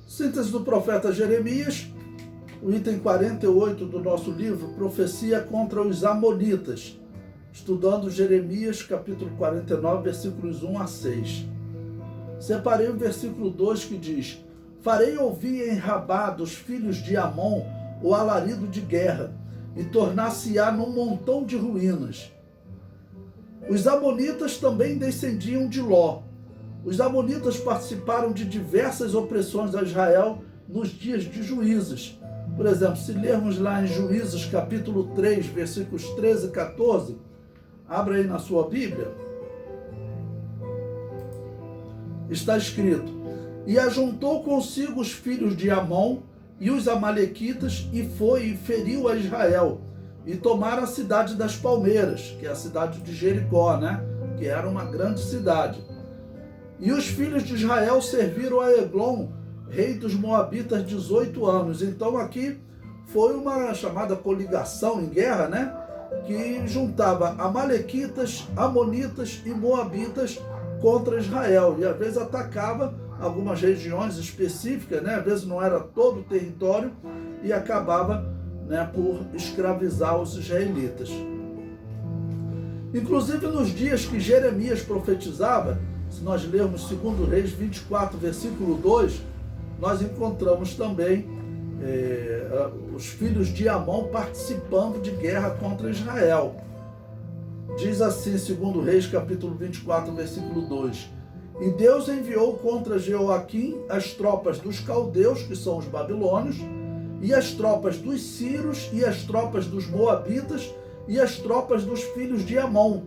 Síntese do profeta Jeremias, o item 48 do nosso livro, profecia contra os amonitas, estudando Jeremias, capítulo 49, versículos 1 a 6. Separei o versículo 2 que diz: farei ouvir em Rabá dos filhos de Amon o alarido de guerra, e tornar-se-á num montão de ruínas. Os amonitas também descendiam de Ló. Os amonitas participaram de diversas opressões a Israel nos dias de Juízes. Por exemplo, se lermos lá em Juízes capítulo 3, versículos 13 e 14, abra aí na sua Bíblia, está escrito: e ajuntou consigo os filhos de Amon e os amalequitas, e foi e feriu a Israel, e tomaram a cidade das palmeiras, que é a cidade de Jericó, né? Que era uma grande cidade. E os filhos de Israel serviram a Eglon, rei dos Moabitas, 18 anos. Então aqui foi uma chamada coligação em guerra, né? Que juntava amalequitas, amonitas e moabitas contra Israel. E às vezes atacava algumas regiões específicas, né? Às vezes não era todo o território, e acabava, né, por escravizar os israelitas. Inclusive nos dias que Jeremias profetizava, se nós lermos 2 Reis 24, versículo 2, nós encontramos também os filhos de Amon participando de guerra contra Israel. Diz assim, 2 Reis, capítulo 24, versículo 2: e Deus enviou contra Jeoaquim as tropas dos caldeus, que são os babilônios, e as tropas dos sírios, e as tropas dos moabitas, e as tropas dos filhos de Amon,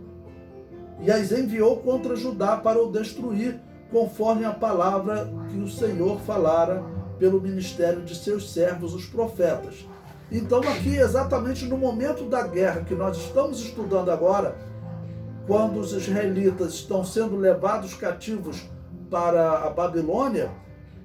e as enviou contra Judá para o destruir, conforme a palavra que o Senhor falara pelo ministério de seus servos, os profetas. Então aqui, exatamente no momento da guerra que nós estamos estudando agora, quando os israelitas estão sendo levados cativos para a Babilônia,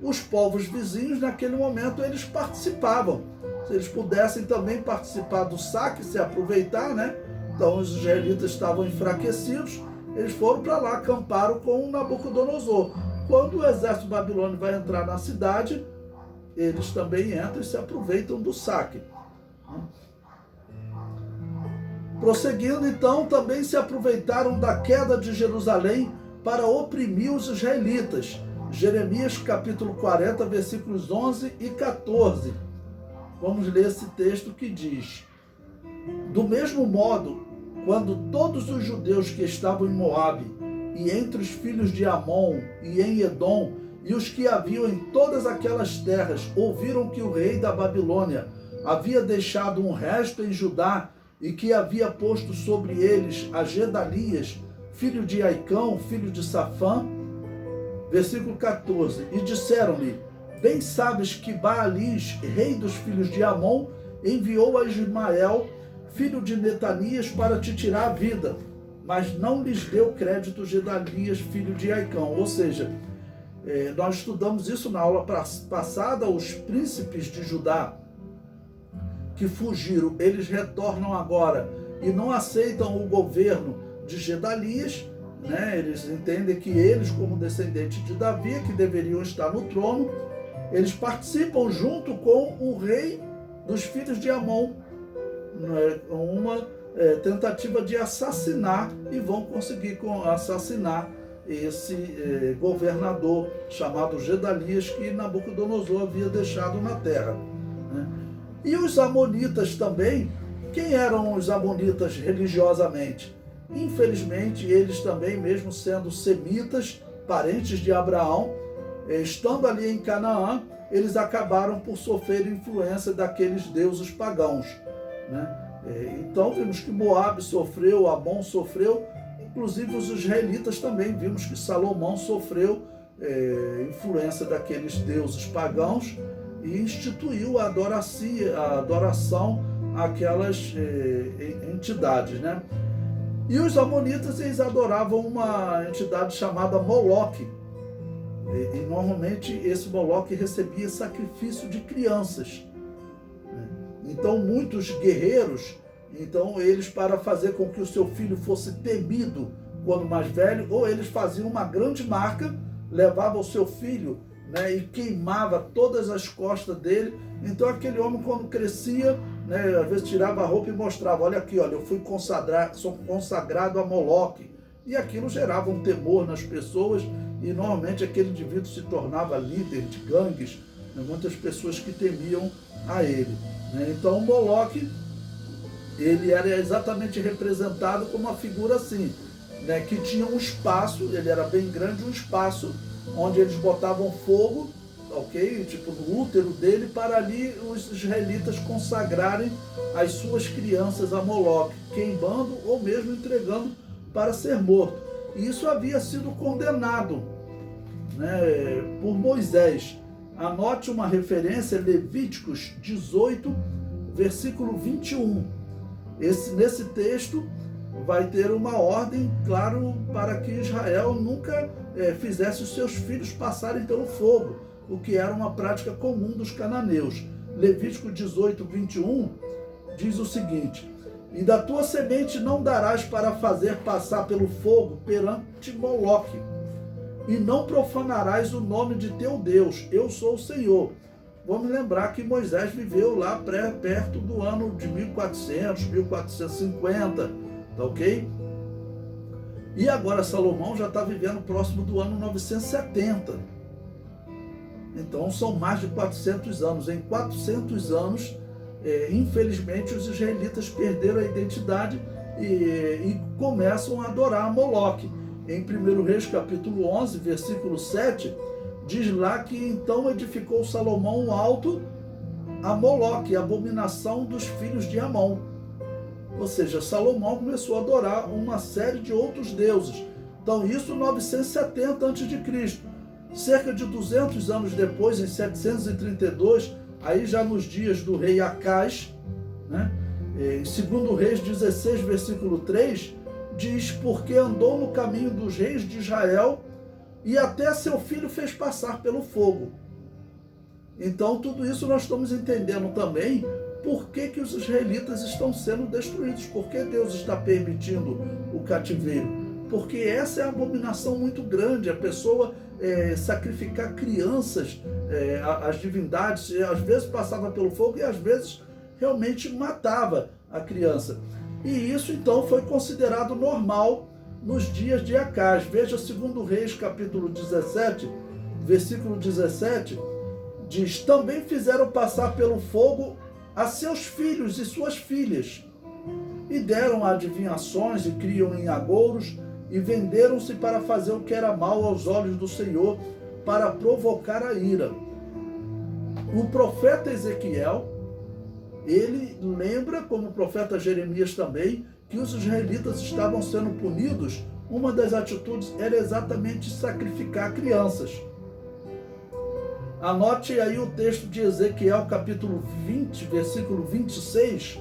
os povos vizinhos, naquele momento, eles participavam. Se eles pudessem também participar do saque, se aproveitar, né? Então os israelitas estavam enfraquecidos, eles foram para lá, acamparam com Nabucodonosor. Quando o exército babilônico vai entrar na cidade, eles também entram e se aproveitam do saque. Prosseguindo, então, também se aproveitaram da queda de Jerusalém para oprimir os israelitas. Jeremias capítulo 40, versículos 11 e 14. Vamos ler esse texto que diz: do mesmo modo, quando todos os judeus que estavam em Moabe, e entre os filhos de Amon, e em Edom, e os que haviam em todas aquelas terras, ouviram que o rei da Babilônia havia deixado um resto em Judá, e que havia posto sobre eles a Gedalias, filho de Aicão, filho de Safã. Versículo 14. E disseram-lhe: bem sabes que Baalis, rei dos filhos de Amon, enviou a Ismael, filho de Netanias, para te tirar a vida, mas não lhes deu crédito Gedalias, filho de Aicão. Ou seja, nós estudamos isso na aula passada. Os príncipes de Judá que fugiram, eles retornam agora e não aceitam o governo de Gedalias, né? Eles entendem que eles, como descendentes de Davi, que deveriam estar no trono, eles participam junto com o rei dos filhos de Amon, né? Uma tentativa de assassinar, e vão conseguir assassinar esse governador chamado Gedalias, que Nabucodonosor havia deixado na terra, né? E os amonitas também. Quem eram os amonitas religiosamente? Infelizmente, eles também, mesmo sendo semitas, parentes de Abraão, estando ali em Canaã, eles acabaram por sofrer influência daqueles deuses pagãos, né? Então vimos que Moabe sofreu, Amon sofreu, inclusive os israelitas também. Vimos que Salomão sofreu influência daqueles deuses pagãos e instituiu a adoração àquelas entidades, né? E os amonitas, eles adoravam uma entidade chamada Moloque. E normalmente esse Moloque recebia sacrifício de crianças. Então muitos guerreiros, eles, para fazer com que o seu filho fosse temido quando mais velho, ou eles faziam uma grande marca, levavam o seu filho né, e queimava todas as costas dele. Então aquele homem, quando crescia, né, às vezes tirava a roupa e mostrava, olha aqui, olha, eu fui sou consagrado a Moloque. E aquilo gerava um temor nas pessoas, e normalmente aquele indivíduo se tornava líder de gangues, né, muitas pessoas que temiam a ele, né? Então o Moloque, ele era exatamente representado como uma figura assim, né, que tinha um espaço, ele era bem grande, um espaço onde eles botavam fogo, ok? Tipo no útero dele, para ali os israelitas consagrarem as suas crianças a Moloque, queimando ou mesmo entregando para ser morto. E isso havia sido condenado, né, por Moisés. Anote uma referência, Levíticos 18, versículo 21. Nesse texto vai ter uma ordem, claro, para que Israel nunca fizesse os seus filhos passarem pelo fogo, o que era uma prática comum dos cananeus. Levítico 18, 21 diz o seguinte: e da tua semente não darás para fazer passar pelo fogo perante Moloque, e não profanarás o nome de teu Deus, eu sou o Senhor. Vamos lembrar que Moisés viveu lá perto do ano de 1400, 1450, tá ok? E agora Salomão já está vivendo próximo do ano 970. Então são mais de 400 anos. Em 400 anos, infelizmente, os israelitas perderam a identidade e começam a adorar a Moloque. Em 1 Reis capítulo 11, versículo 7, diz lá que então edificou Salomão um alto a Moloque, a abominação dos filhos de Amon. Ou seja, Salomão começou a adorar uma série de outros deuses. Então isso 970 a.C. Cerca de 200 anos depois, em 732, aí já nos dias do rei Acás, né? Em 2 Reis 16, versículo 3, diz, porque andou no caminho dos reis de Israel e até seu filho fez passar pelo fogo. Então tudo isso nós estamos entendendo também por que os israelitas estão sendo destruídos, por que Deus está permitindo o cativeiro. Porque essa é uma abominação muito grande, a pessoa sacrificar crianças às divindades, às vezes passava pelo fogo e às vezes realmente matava a criança. E isso então foi considerado normal nos dias de Acás. Veja 2 Reis capítulo 17, versículo 17, diz, também fizeram passar pelo fogo a seus filhos e suas filhas, e deram adivinhações e criam em agouros, e venderam-se para fazer o que era mal aos olhos do Senhor, para provocar a ira. O profeta Ezequiel, ele lembra, como o profeta Jeremias também, que os israelitas estavam sendo punidos. Uma das atitudes era exatamente sacrificar crianças. Anote aí o texto de Ezequiel, capítulo 20, versículo 26.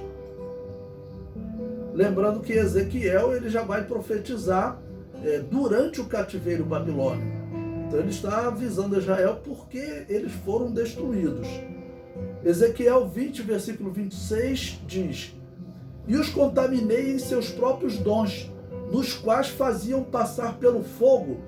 Lembrando que Ezequiel ele já vai profetizar durante o cativeiro babilônico. Então ele está avisando Israel porque eles foram destruídos. Ezequiel 20, versículo 26 diz, e os contaminei em seus próprios dons, nos quais faziam passar pelo fogo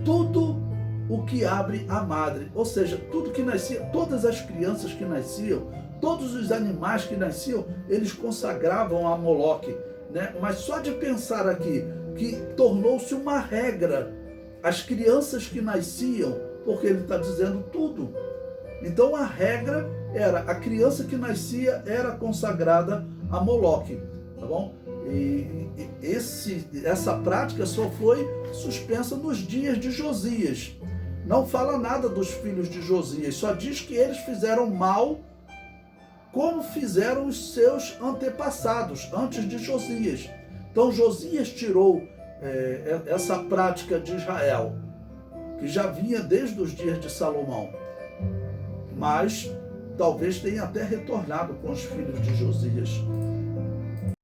tudo o que abre a madre. Ou seja, tudo que nascia, todas as crianças que nasciam, todos os animais que nasciam, eles consagravam a Moloque, né? Mas só de pensar aqui que tornou-se uma regra as crianças que nasciam, porque ele está dizendo tudo. Então a regra era, a criança que nascia era consagrada a Moloque, tá bom? E essa prática só foi suspensa nos dias de Josias. Não fala nada dos filhos de Josias, só diz que eles fizeram mal como fizeram os seus antepassados, antes de Josias. Então Josias tirou essa prática de Israel, que já vinha desde os dias de Salomão, mas talvez tenha até retornado com os filhos de Josias.